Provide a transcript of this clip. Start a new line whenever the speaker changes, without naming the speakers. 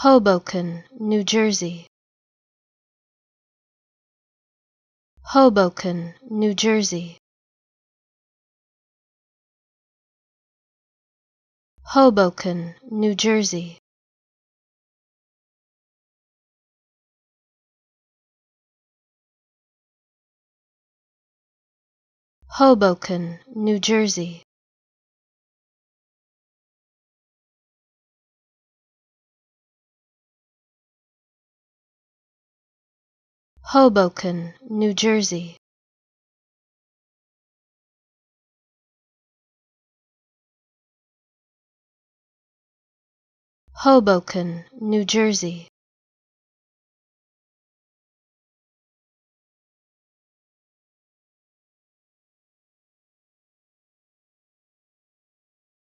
Hoboken, New Jersey. Hoboken, New Jersey. Hoboken, New Jersey. Hoboken, New Jersey. Hoboken, New Jersey. Hoboken, New Jersey.